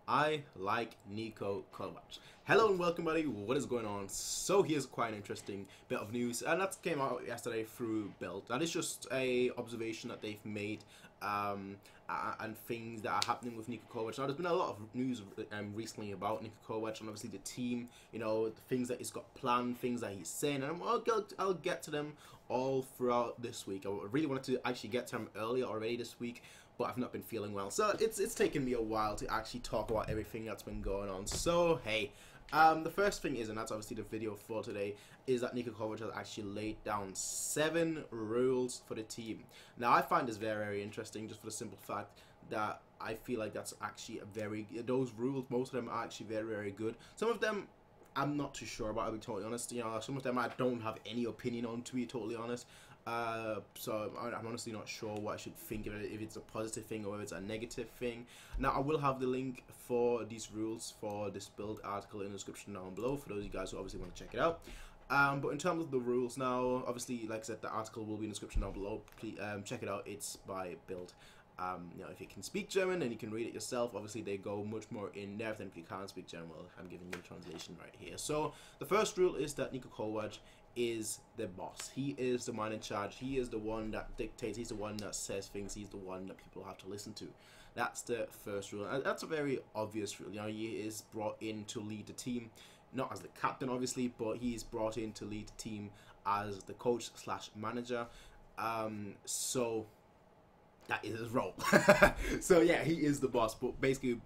I like Niko Kovac. Hello and welcome, buddy. What is going on? So here's quite an interesting bit of news, and that came out yesterday through Bild. That is just a observation that they've made, and things that are happening with Niko Kovac. Now, there's been a lot of news recently about Niko Kovac and obviously the team. You know, the things that he's got planned, things that he's saying, and I'll get to them all throughout this week. I really wanted to actually get to them earlier already this week, but I've not been feeling well, so it's taken me a while to actually talk about everything that's been going on. So hey, the first thing is, and that's obviously the video for today, is that Niko Kovac has actually laid down 7 rules for the team. Now I find this very, very interesting, just for the simple fact that I feel like that's actually those rules, most of them are actually very, very good. Some of them I'm not too sure about, I'll be totally honest. You know, some of them I don't have any opinion on, to be totally honest. So I'm honestly not sure what I should think of it, if it's a positive thing or if it's a negative thing. Now I will have the link for these rules for this Bild article in the description down below for those of you guys who obviously want to check it out. But in terms of the rules now, obviously, like I said, the article will be in the description down below. Please check it out. It's by Bild. You know, if you can speak German, then you can read it yourself. Obviously, they go much more in depth, and if you can't speak German, well, I'm giving you a translation right here. So the first rule is that Niko Kovac is the boss. He is the man in charge. He is the one that dictates. He's the one that says things. He's the one that people have to listen to. That's the first rule. And that's a very obvious rule. You know, he is brought in to lead the team, not as the captain, obviously, but he's brought in to lead the team as the coach / manager. So that is his role. So yeah, he is the boss. But basically,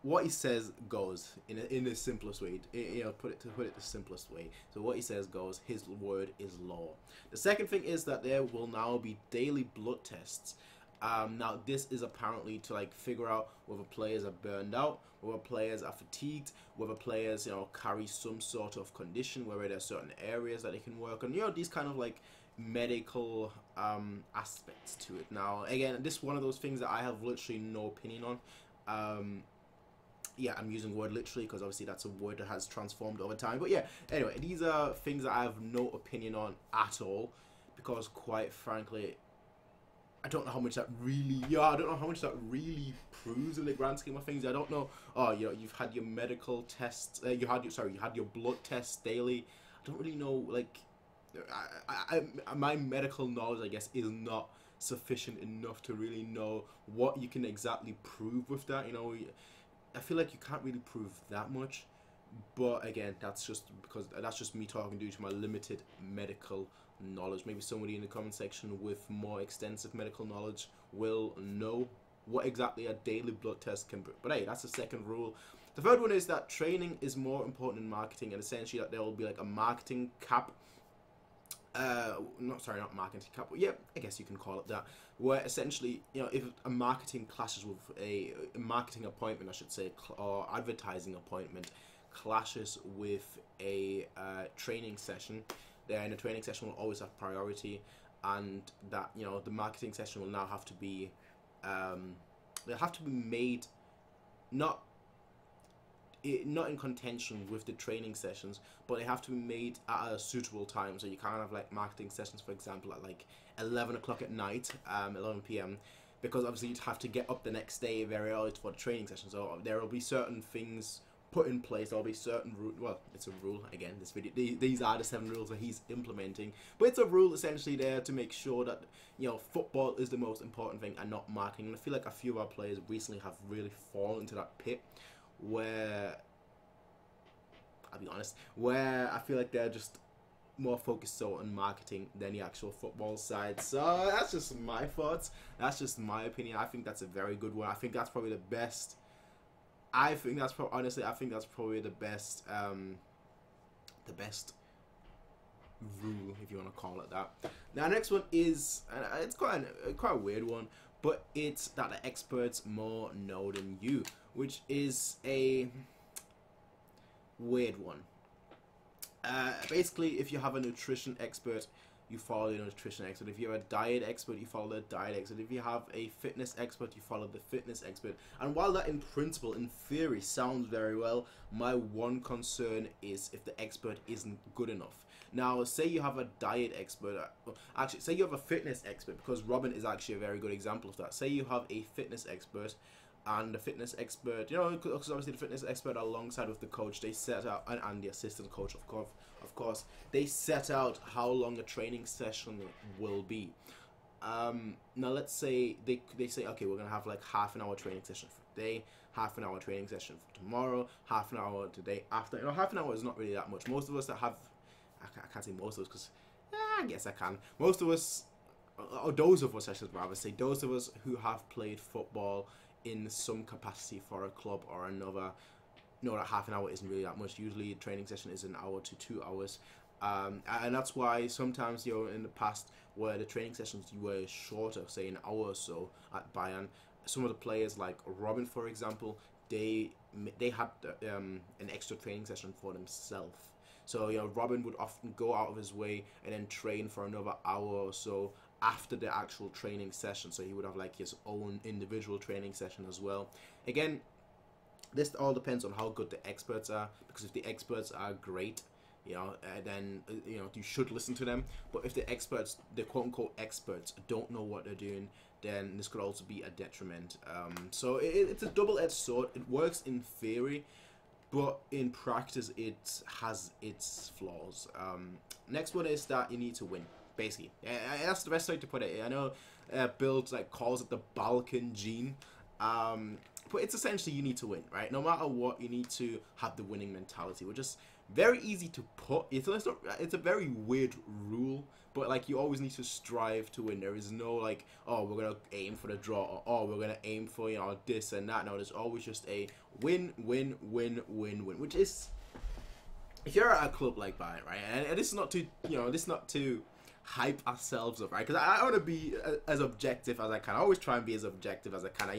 what he says goes in the simplest way. You know, put it the simplest way. So what he says goes. His word is law. The second thing is that there will now be daily blood tests. Now this is apparently to like figure out whether players are burned out, whether players are fatigued, whether players, you know, carry some sort of condition, whether there are certain areas that they can work on. You know, these kind of like medical aspects to it. Now again, this is one of those things that I have literally no opinion on. Yeah, I'm using the word literally because obviously that's a word that has transformed over time. But yeah, anyway, these are things that I have no opinion on at all, because quite frankly, I don't know how much that really, I don't know how much that really proves in the grand scheme of things. I don't know. Oh, you know, you've had your medical tests. You had your blood tests daily. I don't really know. Like, my medical knowledge, I guess, is not sufficient enough to really know what you can exactly prove with that. You know, I feel like you can't really prove that much. But again, that's just me talking due to my limited medical knowledge. Maybe somebody in the comment section with more extensive medical knowledge will know what exactly a daily blood test can prove. But hey, that's the second rule. The third one is that training is more important in marketing, and essentially that there will be like a marketing cap. Not marketing cap, but yeah, I guess you can call it that, where essentially, you know, if a marketing clashes with a marketing appointment, I should say, or advertising appointment clashes with a training session, then the training session will always have priority, and that, you know, the marketing session will now have to be they'll have to be made not in contention with the training sessions, but they have to be made at a suitable time. So you can't have like marketing sessions, for example, at like 11 o'clock at night, 11 p.m, because obviously you'd have to get up the next day very early for the training session. So there will be certain things put in place. There'll be certain rule. Well, it's a rule. Again, this video, these are the 7 rules that he's implementing, but it's a rule essentially there to make sure that, you know, football is the most important thing and not marketing. And I feel like a few of our players recently have really fallen into that pit, where, I'll be honest, where I feel like they're just more focused on marketing than the actual football side. So that's just my thoughts. That's just my opinion. I think that's a very good one. I think that's probably the best. Honestly, I think that's probably the best rule, if you want to call it that. Now, next one is, and it's quite a weird one, but it's that the experts more know than you, which is a weird one. Basically, if you have a nutrition expert, you follow the nutrition expert. If you're a diet expert, you follow the diet expert. If you have a fitness expert, you follow the fitness expert. And while that in principle, in theory, sounds very well, my one concern is if the expert isn't good enough. Now, say you have a diet expert, actually, say you have a fitness expert, because Robin is actually a very good example of that. Say you have a fitness expert, and the fitness expert, you know, because obviously the fitness expert alongside with the coach, they set out, and the assistant coach, of course, they set out how long a training session will be. Now let's say they say, okay, we're gonna have like half an hour training session for today, half an hour training session for tomorrow, half an hour today after. You know, half an hour is not really that much. Most of us that have, I can't say most of us because I guess I can. Most of us, or those of us, I should rather say, those of us who have played football in some capacity for a club or another, know that half an hour isn't really that much. Usually a training session is an hour to 2 hours. And that's why sometimes, you know, in the past where the training sessions were shorter, say an hour or so at Bayern, some of the players like Robin, for example, they had an extra training session for themselves. So, you know, Robin would often go out of his way and then train for another hour or so after the actual training session. So he would have like his own individual training session as well. Again, this all depends on how good the experts are, because if the experts are great, you know, then, you know, you should listen to them. But if the experts, the quote-unquote experts, don't know what they're doing, then this could also be a detriment. So it's a double-edged sword. It works in theory, but in practice it has its flaws. Next one is that you need to win, basically. That's the best way to put it. I know Bill like calls it the Balkan gene, but it's essentially you need to win, right? No matter what, you need to have the winning mentality, which is very easy to put. It's a very weird rule, but like you always need to strive to win. There is no like, oh, we're gonna aim for the draw, or oh, we're gonna aim for, you know, this and that. No, there's always just a win, win, win, win, win. Which is, if you're at a club like Bayern, right, and this is not to, you know, this is not to hype ourselves up, right? Because I want to be as objective as I can. I always try and be as objective as I can.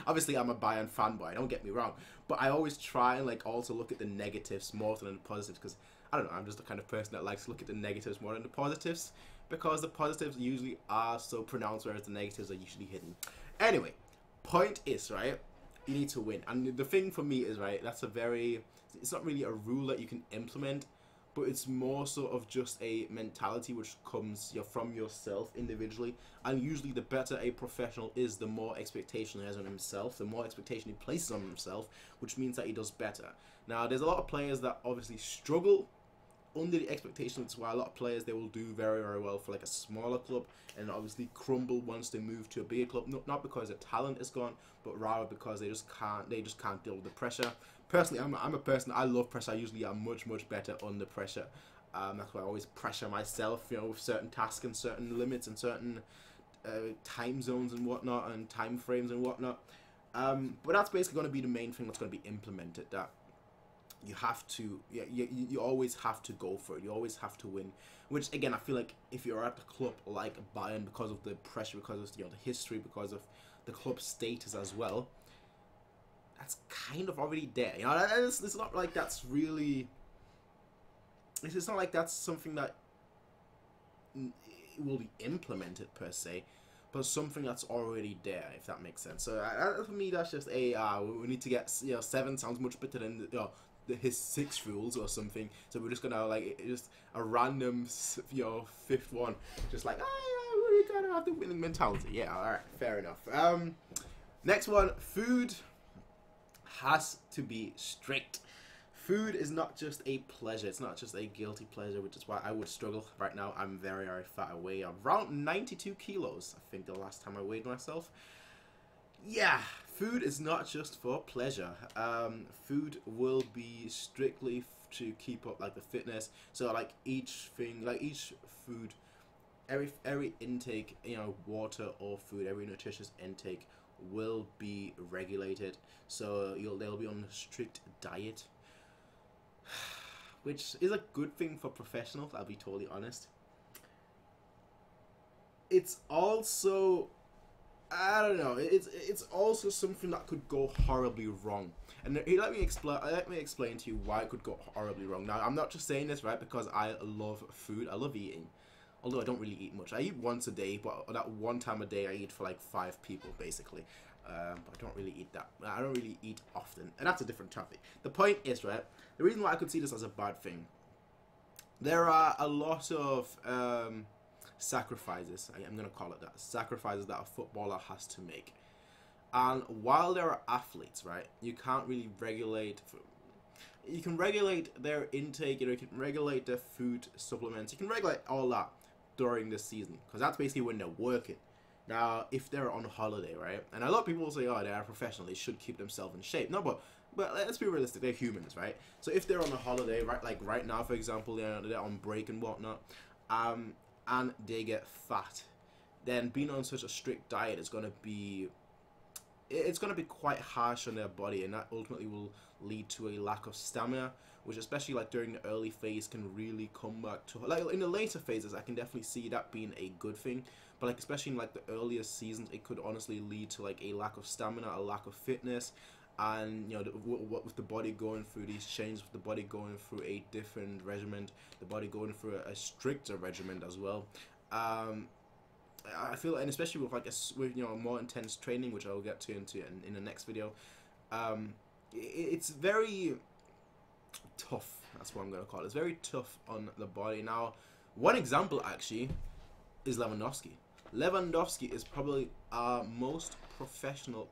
Obviously, I'm a Bayern fanboy. Don't get me wrong, but I always try and like also look at the negatives more than the positives, because I don't know. I'm just the kind of person that likes to look at the negatives more than the positives, because the positives usually are so pronounced, whereas the negatives are usually hidden. Anyway, point is, right, you need to win, and the thing for me is, right, it's not really a rule that you can implement, but it's more sort of just a mentality which comes, you know, from yourself individually. And usually the better a professional is, the more expectation he has on himself, the more expectation he places on himself, which means that he does better. Now, there's a lot of players that obviously struggle under the expectation. That's why a lot of players, they will do very, very well for like a smaller club, and obviously crumble once they move to a bigger club. Not because their talent is gone, but rather because they just can't deal with the pressure. Personally, I'm a person, I love pressure. I usually am much better under pressure. That's why I always pressure myself, you know, with certain tasks and certain limits and certain time zones and whatnot, and time frames and whatnot. But that's basically going to be the main thing that's going to be implemented. That you have to, you always have to go for it. You always have to win. Which again, I feel like if you're at a club like Bayern, because of the pressure, because of, you know, the history, because of the club status as well, that's kind of already there. You know, it's not like that's really. It's not like that's something that will be implemented per se, but something that's already there, if that makes sense. So for me, that's just a we need to get, you know, 7 sounds much better than, you know, his 6 rules or something. So we're just gonna like just a random, you know, 5th one, just like we gotta have the winning mentality. Yeah, all right, fair enough. Next one, food has to be strict. Food is not just a pleasure. It's not just a guilty pleasure, which is why I would struggle. Right now, I'm very, very fat. I weigh around 92 kilos. I think the last time I weighed myself. Yeah, food is not just for pleasure. Food will be strictly to keep up like the fitness. So like each food, every intake, you know, water or food, every nutritious intake will be regulated. So they'll be on a strict diet, which is a good thing for professionals, I'll be totally honest. It's also, I don't know, it's also something that could go horribly wrong. And let me explain to you why it could go horribly wrong. Now, I'm not just saying this, right, because I love food. I love eating. Although I don't really eat much. I eat once a day, but that one time a day I eat for like 5 people, basically. But I don't really eat that. I don't really eat often. And that's a different topic. The point is, right, the reason why I could see this as a bad thing there are a lot of sacrifices. I'm going to call it that. Sacrifices that a footballer has to make. And while there are athletes, right, you can't really regulate. You can regulate their intake. You can regulate their food supplements. You can regulate all that during the season, because that's basically when they're working. Now, if they're on holiday, right, and a lot of people will say, oh, they are professional, they should keep themselves in shape. No, but let's be realistic, they're humans, right? So if they're on a holiday, right, like right now, for example, they're on break and whatnot, and they get fat, then being on such a strict diet is going to be, it's going to be quite harsh on their body, and that ultimately will lead to a lack of stamina, which especially like during the early phase can really come back to, like in the later phases I can definitely see that being a good thing, but like especially in like the earlier seasons it could honestly lead to like a lack of stamina, a lack of fitness, and you know, what with the body going through these changes, with the body going through a different regimen, the body going through a stricter regimen as well. I feel, and especially with like with you know, more intense training, which I'll get to into in the next video, it's very tough. That's what I'm gonna call it. It's very tough on the body. Now, one example actually is Lewandowski. Lewandowski is probably our most professional.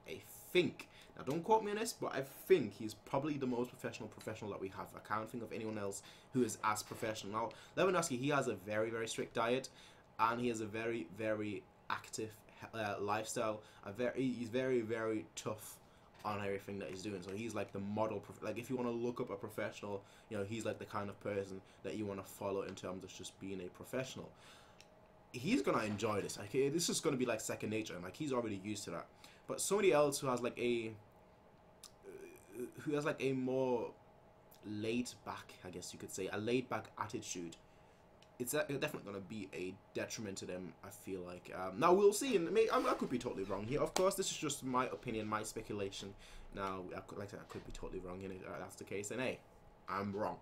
I think. Now, don't quote me on this, but I think he's probably the most professional that we have. I can't think of anyone else who is as professional. Now, Lewandowski, he has a very strict diet, and he has a very active lifestyle. He's very tough on everything that he's doing. So he's like the model. Like if you want to look up a professional, you know, he's like the kind of person that you want to follow in terms of just being a professional. He's gonna enjoy this. Like this is gonna be like second nature, and like he's already used to that. But somebody else who has like a more laid back, I guess you could say, a laid back attitude, it's definitely going to be a detriment to them, I feel like. Now we'll see, and I could be totally wrong here. Of course, this is just my opinion, my speculation. Now, like I said, I could be totally wrong, and if that's the case, then hey, I'm wrong.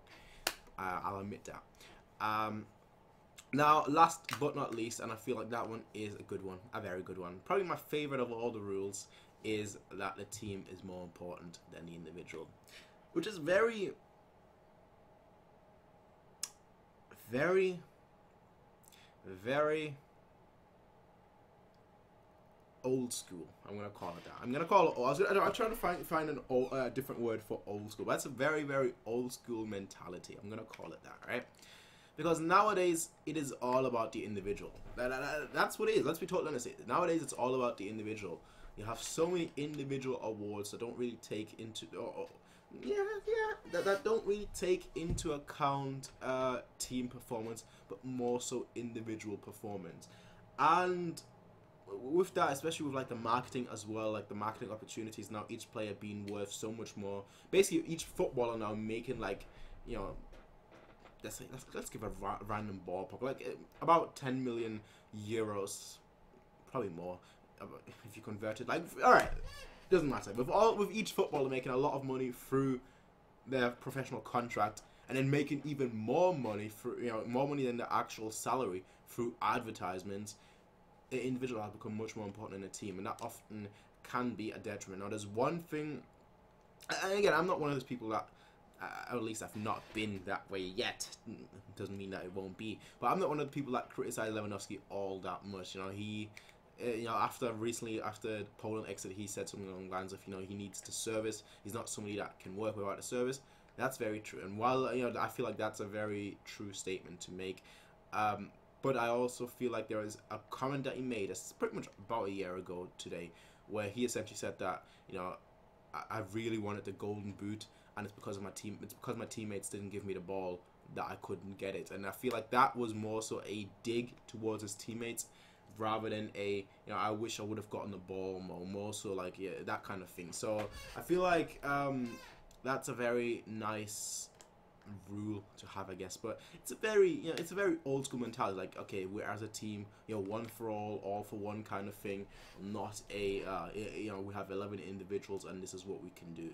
I'll admit that. Now, last but not least, and I feel like that one is a good one, a very good one. Probably my favorite of all the rules is that the team is more important than the individual, which is very old school. I'm gonna call it that. I'm gonna call it. I'm trying to find a different word for old school. But that's a very old school mentality. I'm gonna call it that, right? Because nowadays it is all about the individual. That's what it is. Let's be totally honest. Nowadays it's all about the individual. You have so many individual awards that don't really take into that don't really take into account team performance, but more so individual performance. And with that, especially with like the marketing as well, like the marketing opportunities now, each player being worth so much more. Basically, each footballer now making like, you know, let's give a random ballpark, like about 10 million euros, probably more if you convert it. Like, all right, doesn't matter. With each footballer making a lot of money through their professional contract, and then making even more money through, you know, more money than the actual salary through advertisements, the individual has become much more important in a team, and that often can be a detriment. Now, there's one thing, and again, I'm not one of those people that, or at least I've not been that way yet. Doesn't mean that it won't be. But I'm not one of the people that criticize Lewandowski all that much. You know, he, you know, after Poland exited, he said something along the lines of, you know, he needs to service. He's not somebody that can work without a service. That's very true. And while, you know, I feel like that's a very true statement to make. But I also feel like there is a comment that he made, it's pretty much about a year ago today, where he essentially said that, you know, I really wanted the golden boot, and it's because my teammates didn't give me the ball that I couldn't get it. And I feel like that was more so a dig towards his teammates rather than a, you know, I wish I would have gotten the ball more so like, yeah, that kind of thing. So I feel like that's a very nice rule to have, I guess. But it's a very, you know, it's a very old school mentality, like, okay, we're as a team, you know, one for all for one kind of thing, not a you know, we have 11 individuals and this is what we can do.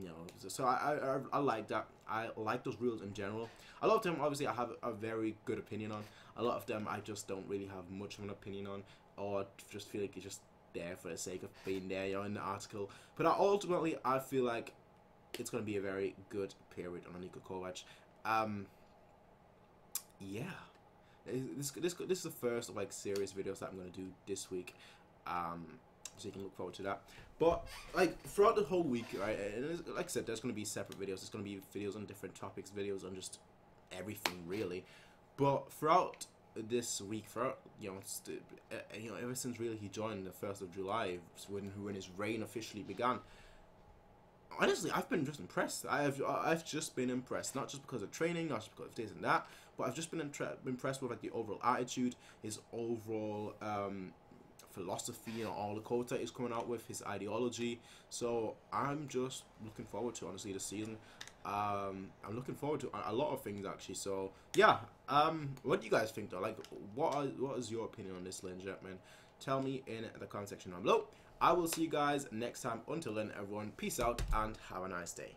You know, so I like that. I like those rules in general. A lot of them, obviously, I have a very good opinion on. A lot of them, I just don't really have much of an opinion on, or just feel like it's just there for the sake of being there, you know, in the article. But ultimately, I feel like it's going to be a very good period on Niko Kovac. Yeah, this is the first of like serious videos that I'm going to do this week. So you can look forward to that. But like throughout the whole week, right? And like I said, there's going to be separate videos. There's going to be videos on different topics, videos on just everything really. But throughout this week, throughout ever since really he joined the 1st of July, when his reign officially began. Honestly, I've been just impressed. I've just been impressed, not just because of training, not just because of this and that, but I've just been impressed with like the overall attitude, his overall philosophy, all the quotes that he's coming out with, his ideology. So I'm just looking forward to honestly this season. I'm looking forward to a lot of things actually. So yeah, what do you guys think though? Like, what is your opinion on this, ladies and gentlemen? Tell me in the comment section down below. I will see you guys next time. Until then, everyone, peace out and have a nice day.